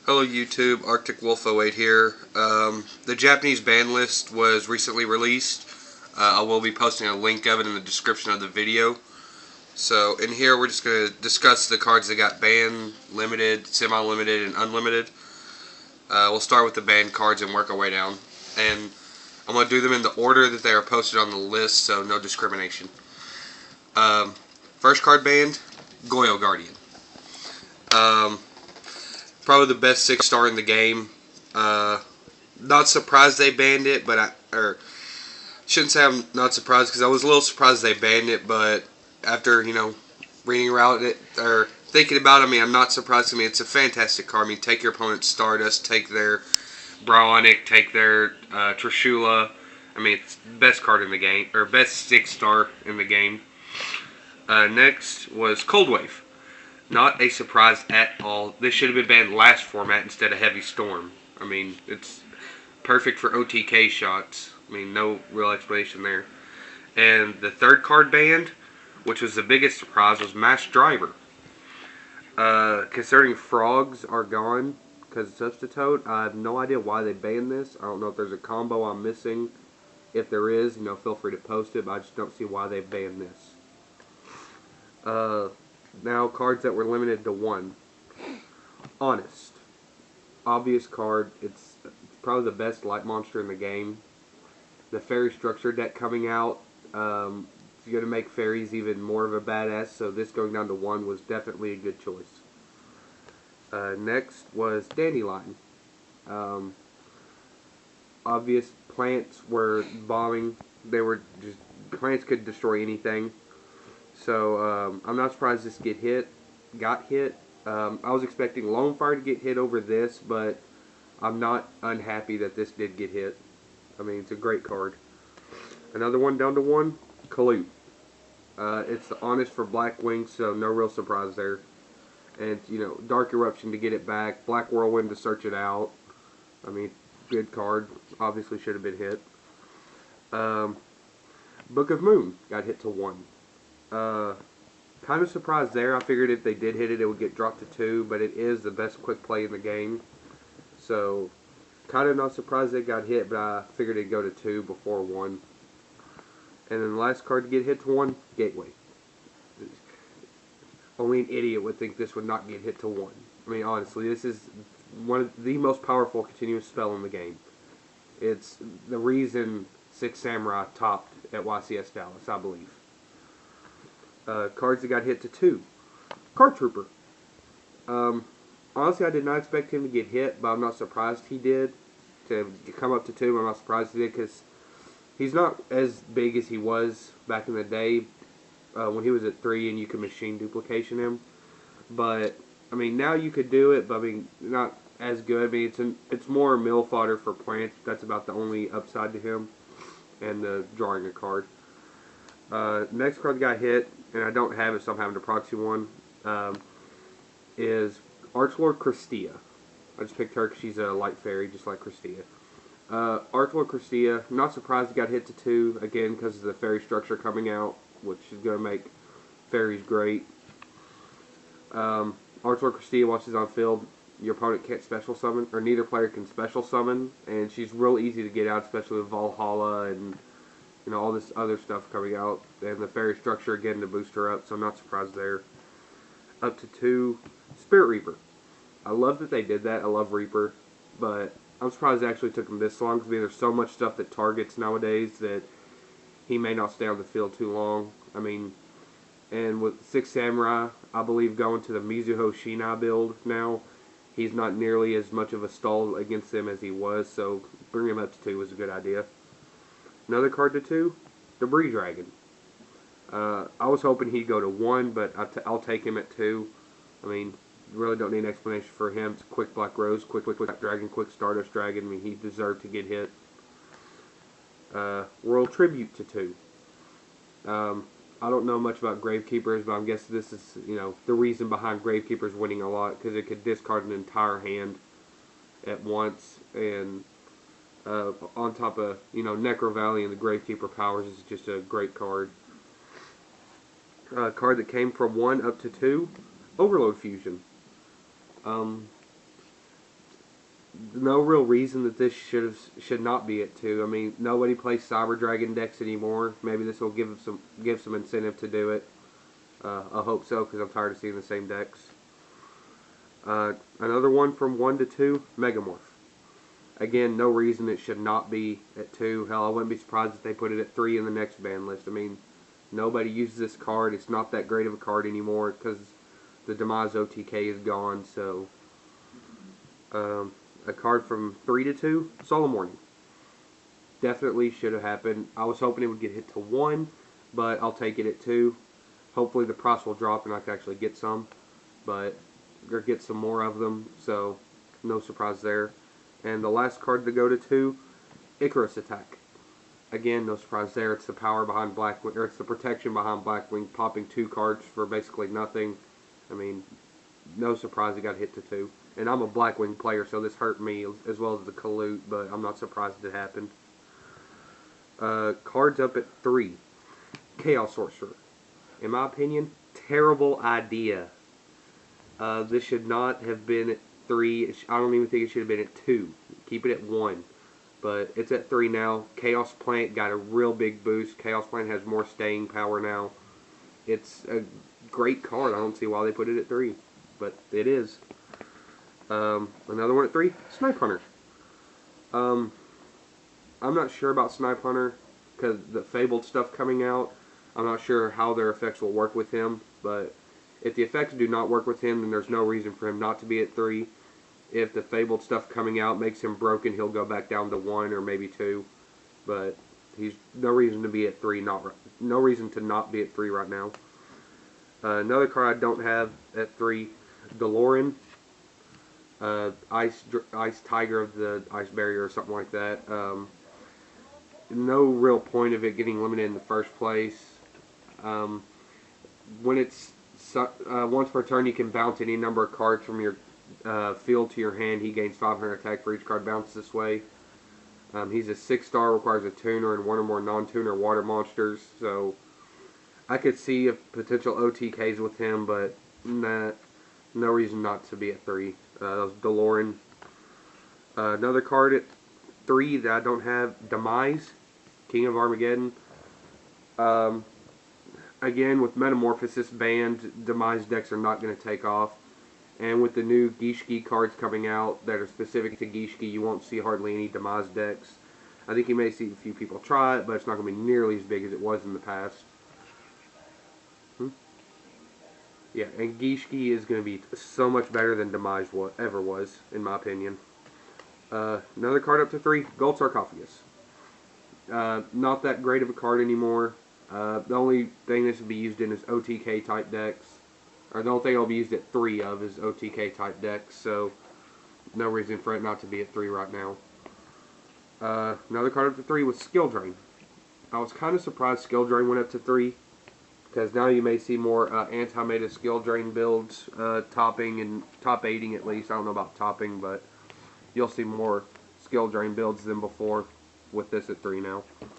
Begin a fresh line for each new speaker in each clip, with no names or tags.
Hello YouTube, Arctic Wolf 08 here. The Japanese ban list was recently released. I will be posting a link of it in the description of the video. So in here we're just going to discuss the cards that got banned, limited, semi-limited, and unlimited. We'll start with the banned cards and work our way down. And I'm going to do them in the order that they are posted on the list, so no discrimination. First card banned, Goyo Guardian. Probably the best 6-star in the game. Not surprised they banned it, but shouldn't say I'm not surprised because I was a little surprised they banned it. But after reading around it or thinking about it, I'm not surprised. It's a fantastic card. Take your opponent's Stardust, take their Brawonic, take their Trishula. It's the best card in the game, or best 6-star in the game. Next was Cold Wave. Not a surprise at all. This should have been banned last format instead of Heavy Storm. It's perfect for OTK shots. No real explanation there. And the third card banned, which was the biggest surprise, was Mass Driver. Concerning frogs are gone because of Substitute, I have no idea why they banned this. I don't know if there's a combo I'm missing. If there is, feel free to post it, but I just don't see why they banned this. Now, cards that were limited to 1. Honest. Obvious card. It's probably the best light monster in the game. The fairy structure deck coming out. It's going to make fairies even more of a badass, so this going down to 1 was definitely a good choice. Next was Dandelion. Obvious plants were bombing. Plants could destroy anything. So, I'm not surprised this got hit. I was expecting Lonefire to get hit over this, but I'm not unhappy that this did get hit. It's a great card. Another one down to 1, Kalute. It's the Honest for Blackwing, so no real surprise there. And, Dark Eruption to get it back, Black Whirlwind to search it out. Good card. Obviously should have been hit. Book of Moon got hit to 1. Kind of surprised there. I figured if they did hit it, it would get dropped to 2, but it is the best quick play in the game. So, kind of not surprised it got hit, but I figured it'd go to 2 before 1. And then the last card to get hit to 1, Gateway. Only an idiot would think this would not get hit to 1. Honestly, this is one of the most powerful continuous spell in the game. It's the reason Six Samurai topped at YCS Dallas, I believe. Cards that got hit to 2. Card Trooper. Honestly, I did not expect him to get hit, but I'm not surprised he did. To come up to 2, I'm not surprised he did, because he's not as big as he was back in the day when he was at 3 and you could machine duplication him. But, now you could do it, but, not as good. It's more mill fodder for plants. That's about the only upside to him, and drawing a card. Next card that got hit, and I don't have it, so I'm having to proxy one, is Archlord Christia. I just picked her because she's a light fairy, just like Christia. Archlord Christia, not surprised it got hit to 2, again, because of the fairy structure coming out, which is going to make fairies great. Archlord Christia, while she's on field, your opponent can't special summon, or neither player can special summon, and she's real easy to get out, especially with Valhalla and all this other stuff coming out, and the fairy structure again to boost her up, so I'm not surprised there. Up to 2, Spirit Reaper. I love that they did that. I love Reaper, but I'm surprised it actually took them this long, because there's so much stuff that targets nowadays that he may not stay on the field too long. And with Six Samurai, I believe going to the Mizuho Shinai build now, he's not nearly as much of a stall against them as he was, so bringing him up to 2 was a good idea. Another card to 2, Debris Dragon. I was hoping he'd go to 1, but I'll take him at 2. Really don't need an explanation for him. It's quick Black Rose, quick Dragon, quick Stardust Dragon. He deserved to get hit. Royal Tribute to 2. I don't know much about Gravekeepers, but I'm guessing this is, the reason behind Gravekeepers winning a lot, because it could discard an entire hand at once, and on top of, Necro Valley and the Gravekeeper powers is just a great card. Card that came from 1 up to 2, Overload Fusion. no real reason that this should not be at 2. I mean, nobody plays Cyber Dragon decks anymore. Maybe this will give some incentive to do it. I hope so, because I'm tired of seeing the same decks. Another one from 1 to 2, Megamorph. Again, no reason it should not be at 2. Hell, I wouldn't be surprised if they put it at 3 in the next ban list. I mean, nobody uses this card. It's not that great of a card anymore because the Demise OTK is gone. So, a card from 3 to 2, Solemn Warning. Definitely should have happened. I was hoping it would get hit to 1, but I'll take it at 2. Hopefully the price will drop and I can actually get some, or get some more of them. So, no surprise there. And the last card to go to 2, Icarus Attack. Again, no surprise there. It's the power behind Blackwing, or it's the protection behind Blackwing, popping 2 cards for basically nothing. I mean, no surprise it got hit to 2. And I'm a Blackwing player, so this hurt me as well as the Kalute, but I'm not surprised it happened. Cards up at 3, Chaos Sorcerer. In my opinion, terrible idea. This should not have been at 3. I don't even think it should have been at 2. Keep it at 1. But it's at 3 now. Chaos Plant got a real big boost. Chaos Plant has more staying power now. It's a great card. I don't see why they put it at 3. But it is. Another one at 3, Snipe Hunter. I'm not sure about Snipe Hunter because the Fabled stuff coming out. I'm not sure how their effects will work with him. But if the effects do not work with him, then there's no reason for him not to be at 3. If the Fabled stuff coming out makes him broken, he'll go back down to 1 or maybe 2. But he's no reason to be at 3. No reason to not be at 3 right now. Another card I don't have at 3, Delorean. Ice Tiger of the Ice Barrier or something like that. No real point of it getting limited in the first place. When it's once per turn, you can bounce any number of cards from your field to your hand. He gains 500 attack for each card bounced this way. He's a 6-star, requires a tuner and 1 or more non-tuner water monsters. So I could see a potential OTKs with him, but no reason not to be at 3. That was DeLorean. Another card at 3 that I don't have, Demise, King of Armageddon. Again, with Metamorphosis banned, Demise decks are not going to take off. And with the new Gishki cards coming out that are specific to Gishki, you won't see hardly any Demise decks. I think you may see a few people try it, but it's not going to be nearly as big as it was in the past. Yeah, and Gishki is going to be so much better than Demise ever was, in my opinion. Another card up to 3, Gold Sarcophagus. Not that great of a card anymore. The only thing this will be used in is OTK type decks. Or the only thing it'll be used at 3 of is OTK type decks. So, no reason for it not to be at 3 right now. Another card up to 3 was Skill Drain. I was kind of surprised Skill Drain went up to 3. Because now you may see more anti-meta Skill Drain builds topping and top 8ing at least. I don't know about topping, but you'll see more Skill Drain builds than before with this at 3 now. And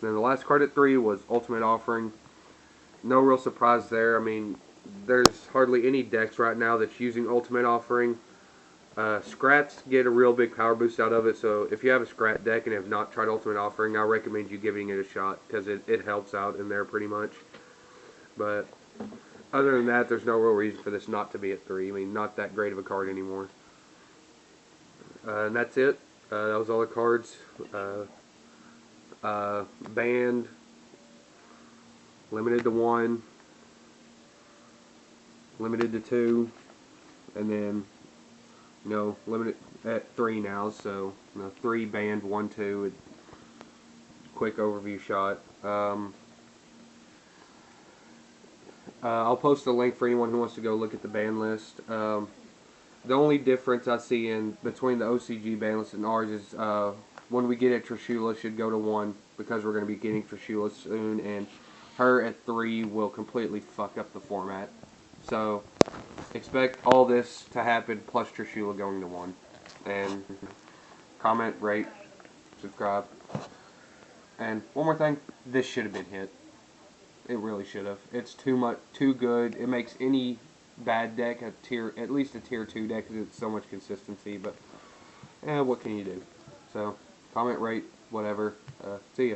then the last card at 3 was Ultimate Offering. No real surprise there. I mean, there's hardly any decks right now that's using Ultimate Offering. Scrats get a real big power boost out of it, so if you have a Scrat deck and have not tried Ultimate Offering, I recommend you giving it a shot because it helps out in there pretty much. But other than that, there's no real reason for this not to be at 3. I mean, not that great of a card anymore. And that's it. That was all the cards. Banned, limited to 1, limited to 2, and then, limited at 3 now. So, 3 banned, 1, 2. Quick overview shot. I'll post a link for anyone who wants to go look at the ban list. The only difference I see in between the OCG ban list and ours is when we get it, Trishula should go to 1 because we're going to be getting Trishula soon, and her at 3 will completely fuck up the format. So expect all this to happen plus Trishula going to 1. And comment, rate, subscribe. And one more thing, this should have been hit. It really should have. It's too good. It makes any bad deck at least a tier 2 deck because it's so much consistency. But what can you do? So, comment, rate, whatever. See ya.